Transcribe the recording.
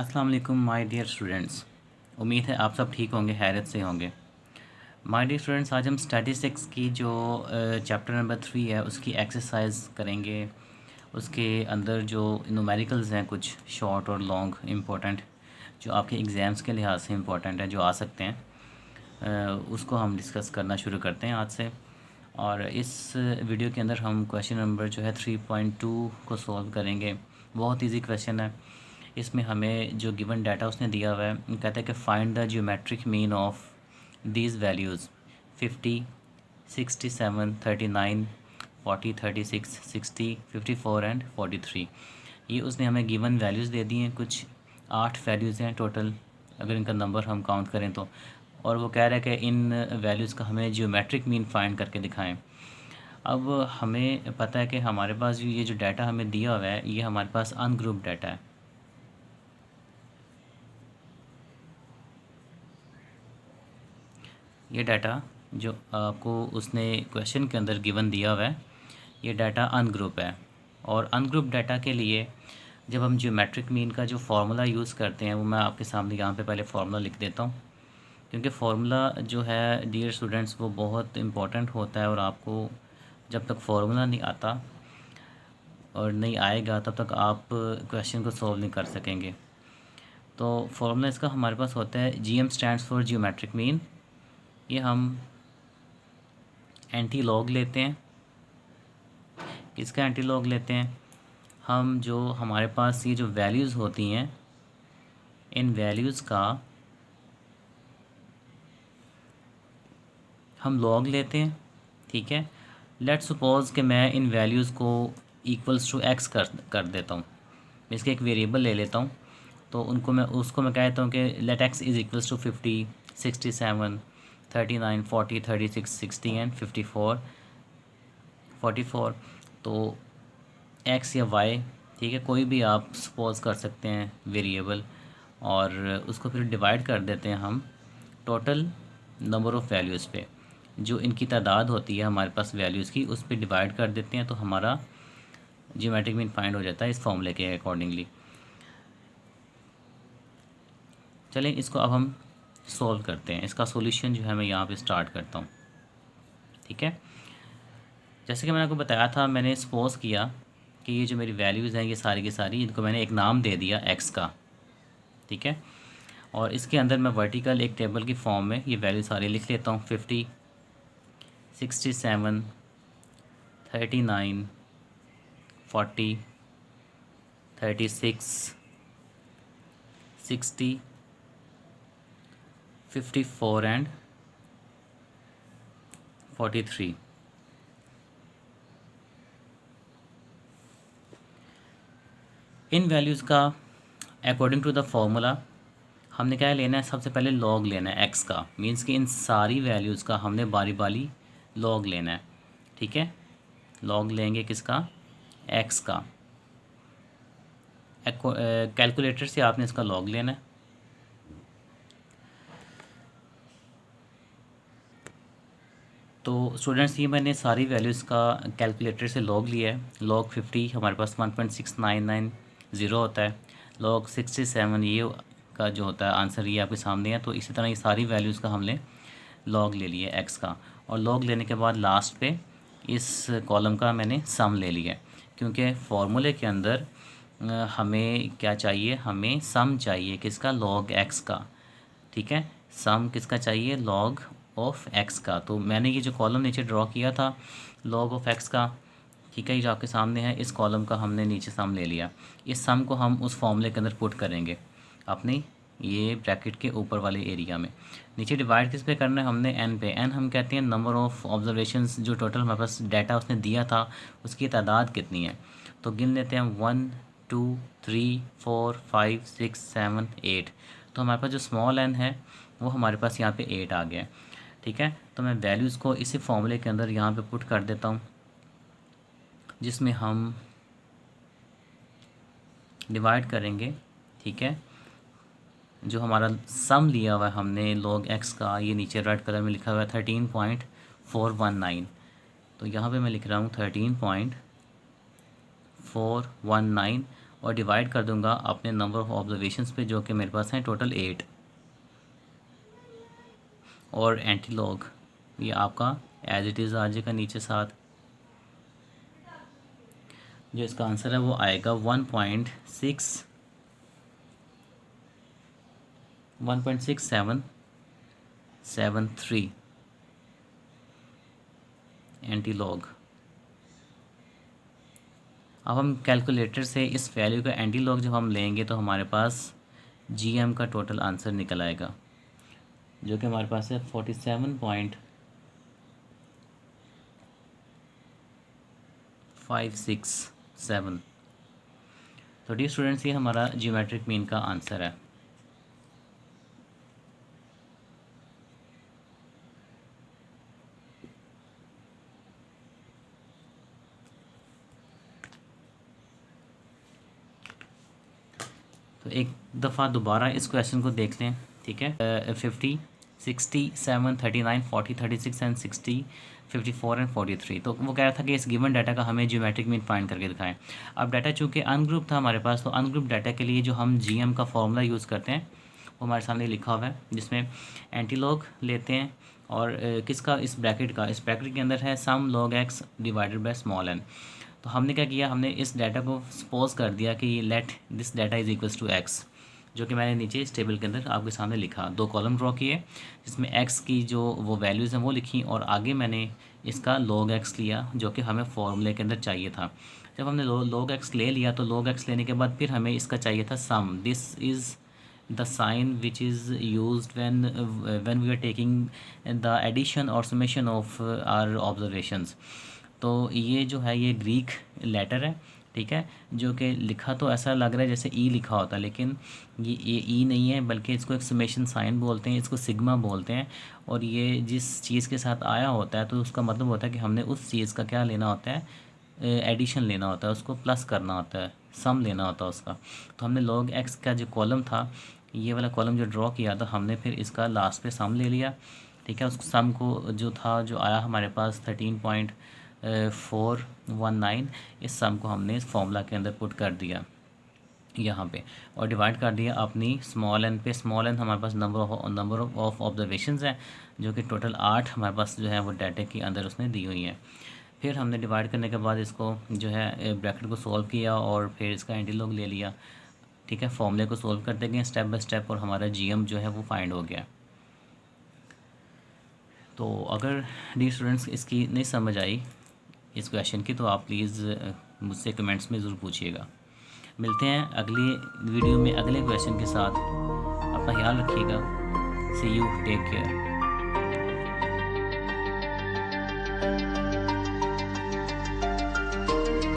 अस्सलाम वालेकुम my dear students. उम्मीद है आप सब ठीक होंगे, हैरत से होंगे। माय डियर स्टूडेंट्स, आज हम स्टैटिस्टिक्स की जो चैप्टर नंबर 3 है उसकी एक्सरसाइज करेंगे। उसके अंदर जो न्यूमेरिकल्स हैं कुछ शॉर्ट और लॉन्ग इम्पोर्टेंट, जो आपके एग्ज़ाम्स के लिहाज से इम्पोर्टेंट है, जो आ सकते हैं, उसको हम डिस्कस करना शुरू करते हैं आज से। और इस वीडियो के अंदर हम क्वेश्चन नंबर जो है 3.2 को सॉल्व करेंगे। बहुत इजी क्वेश्चन है। इसमें हमें जो गिवन डाटा उसने दिया हुआ है, कहता है कि find the geometric mean of these values 50, 67, 39, 40, 36, 60, 54 and 43। ये उसने हमें गिवन वैल्यूज़ दे दी हैं। कुछ 8 वैल्यूज़ हैं टोटल, अगर इनका नंबर हम काउंट करें तो। और वो कह रहा है कि इन वैल्यूज़ का हमें जियोमेट्रिक मीन फाइंड करके दिखाएं। अब हमें पता है कि हमारे पास ये जो डाटा हमें दिया हुआ है, ये हमारे पास अनग्रुप डाटा है। ये डाटा जो आपको उसने क्वेश्चन के अंदर गिवन दिया हुआ है, ये डाटा अनग्रुप है। और अनग्रुप डाटा के लिए जब हम जियोमेट्रिक मीन का जो फार्मूला यूज़ करते हैं, वो मैं आपके सामने यहाँ पे पहले फार्मूला लिख देता हूँ। क्योंकि फार्मूला जो है डियर स्टूडेंट्स, वो बहुत इम्पोर्टेंट होता है। और आपको जब तक फार्मूला नहीं आता और नहीं आएगा, तब तक आप क्वेश्चन को सॉल्व नहीं कर सकेंगे। तो फार्मूला इसका हमारे पास होता है, GM stands for geometric mean. ये हम एंटी लॉग लेते हैं। किसका एंटी लॉग लेते हैं? हम जो हमारे पास ये जो वैल्यूज़ होती हैं, इन वैल्यूज़ का हम लॉग लेते हैं। ठीक है, लेट्स सपोज़ कि मैं इन वैल्यूज़ को इक्वल्स टू एक्स कर देता हूँ। मैं इसके एक वेरिएबल ले लेता हूँ। तो उसको मैं कहता हूँ कि let X is equals to 50, 67, 39, 40, 36, 60 and 54, 44। तो एक्स या वाई, ठीक है, कोई भी आप सपोज कर सकते हैं वेरिएबल। और उसको फिर डिवाइड कर देते हैं हम टोटल नंबर ऑफ़ वैल्यूज़ पे। जो इनकी तादाद होती है हमारे पास वैल्यूज़ की, उस पर डिवाइड कर देते हैं, तो हमारा जियोमेट्रिक मीन फाइंड हो जाता है इस फॉर्मूले के अकॉर्डिंगली। चलें, इसको अब हम सॉल्व करते हैं। इसका सॉल्यूशन जो है मैं यहाँ पे स्टार्ट करता हूँ। ठीक है, जैसे कि मैंने आपको बताया था, मैंने सपोज़ किया कि ये जो मेरी वैल्यूज़ हैं, ये सारी की सारी, इनको मैंने एक नाम दे दिया एक्स का। ठीक है, और इसके अंदर मैं वर्टिकल एक टेबल की फॉर्म में ये वैल्यू सारी लिख लेता हूँ। 50, 67, 39, 40, 36, 60, 54 एंड 43। इन वैल्यूज़ का अकॉर्डिंग टू द फॉर्मूला हमने क्या लेना है? सबसे पहले लॉग लेना है एक्स का। मीन्स कि इन सारी वैल्यूज़ का हमने बारी बारी लॉग लेना है। ठीक है, लॉग लेंगे किसका? एक्स का। कैलकुलेटर से आपने इसका लॉग लेना है। तो स्टूडेंट्स, ये मैंने सारी वैल्यूज़ का कैलकुलेटर से लॉग लिया है। लॉग 50 हमारे पास 1.699 होता है। लॉग 67 ये का जो होता है आंसर, ये आपके सामने है। तो इसी तरह ये सारी वैल्यूज़ का हमने लॉग ले लिया एक्स का। और लॉग लेने के बाद लास्ट पे इस कॉलम का मैंने सम ले लिया, क्योंकि फार्मूले के अंदर हमें क्या चाहिए? हमें सम चाहिए किसका? लॉग एक्स का। ठीक है, सम किसका चाहिए? लॉग ऑफ एक्स का। तो मैंने ये जो कॉलम नीचे ड्रॉ किया था लॉग ऑफ एक्स का, ठीक है, ये जो आपके सामने है, इस कॉलम का हमने नीचे सम ले लिया। इस सम को हम उस फॉर्मूले के अंदर पुट करेंगे अपनी ये ब्रैकेट के ऊपर वाले एरिया में। नीचे डिवाइड किस पे करना है? हमने एन पे। एन हम कहते हैं नंबर ऑफ़ ऑब्जर्वेशंस, जो टोटल हमारे पास डाटा उसने दिया था उसकी तादाद कितनी है। तो गिन लेते हैं 1, 2, 3, 4, 5, 6, 7, 8। तो हमारे पास जो स्मॉल एन है वो हमारे पास यहाँ पे 8 आ गया। ठीक है, तो मैं वैल्यूज़ को इसी फॉर्मूले के अंदर यहाँ पे पुट कर देता हूँ, जिसमें हम डिवाइड करेंगे। ठीक है, जो हमारा सम लिया हुआ है हमने लॉग एक्स का, ये नीचे रेड कलर में लिखा हुआ है 13.419। तो यहाँ पे मैं लिख रहा हूँ 13.419, और डिवाइड कर दूंगा अपने नंबर ऑफ ऑब्जर्वेशंस पे, जो कि मेरे पास हैं टोटल 8। और एंटी लॉग ये आपका एज इट इज़ आ जाएगा नीचे साथ। जो इसका आंसर है वो आएगा 1.6773 एंटी लॉग। अब हम कैलकुलेटर से इस वैल्यू का एंटी लॉग जब हम लेंगे तो हमारे पास जीएम का टोटल आंसर निकल आएगा, जो कि हमारे पास है 47.567। तो डी स्टूडेंट्स, ये हमारा जियोमेट्रिक मीन का आंसर है। तो एक दफ़ा दोबारा इस क्वेश्चन को देख लें, ठीक है। 50, 60, 7, 39, 40, 36 एंड 60, 54 एंड 43। तो वो कह रहा था कि इस गिवन डाटा का हमें जियोमेट्रिक मीन फाइंड करके दिखाएं। अब डाटा चूँकि अनग्रुप था हमारे पास, तो अनग्रुप डाटा के लिए जो हम जीएम का फॉर्मूला यूज़ करते हैं वो हमारे सामने लिखा हुआ है, जिसमें एंटी लॉग लेते हैं और किसका, इस ब्रैकेट का, इस ब्रैकेट के अंदर है sum log X divided by small N. तो हमने क्या किया, हमने इस डाटा को सपोज कर दिया कि let this data is equals to X, जो कि मैंने नीचे इस टेबल के अंदर आपके सामने लिखा। 2 कॉलम ड्रॉ किए जिसमें एक्स की जो वो वैल्यूज़ हैं वो लिखी, और आगे मैंने इसका log x लिया, जो कि हमें फॉर्मूले के अंदर चाहिए था। जब हमने log x ले लिया तो log x लेने के बाद फिर हमें इसका चाहिए था sum. This is the sign which is used when we are taking the addition or summation of our observations। तो ये जो है ये ग्रीक लेटर है, ठीक है, जो कि लिखा तो ऐसा लग रहा है जैसे ई लिखा होता है, लेकिन ये ई नहीं है, बल्कि इसको एक समेशन साइन बोलते हैं, इसको सिग्मा बोलते हैं। और ये जिस चीज़ के साथ आया होता है तो उसका मतलब होता है कि हमने उस चीज़ का क्या लेना होता है, एडिशन लेना होता है, उसको प्लस करना होता है, सम लेना होता है उसका। तो हमने log x का जो कॉलम था, ये वाला कॉलम जो ड्रॉ किया था हमने, फिर इसका लास्ट पे सम ले लिया, ठीक है। उस सम को जो था, जो आया हमारे पास 13.419, इस सम को हमने इस फॉर्मूला के अंदर पुट कर दिया यहाँ पे, और डिवाइड कर दिया अपनी स्मॉल एन पे। स्मॉल एन हमारे पास नंबर ऑफ ऑब्जर्वेशंस हैं, जो कि टोटल 8 हमारे पास जो है वो डाटा के अंदर उसने दी हुई है। फिर हमने डिवाइड करने के बाद इसको जो है ब्रैकेट को सॉल्व किया और फिर इसका एंटी लॉग ले लिया, ठीक है। फॉर्मूले को सॉल्व करते गए स्टेप बाय स्टेप, और हमारा जीएम जो है वो फाइंड हो गया। तो अगर डी स्टूडेंट्स इसकी नहीं समझ आई इस क्वेश्चन की, तो आप प्लीज़ मुझसे कमेंट्स में ज़रूर पूछिएगा। मिलते हैं अगली वीडियो में अगले क्वेश्चन के साथ। अपना ख्याल रखिएगा। सी यू, टेक केयर।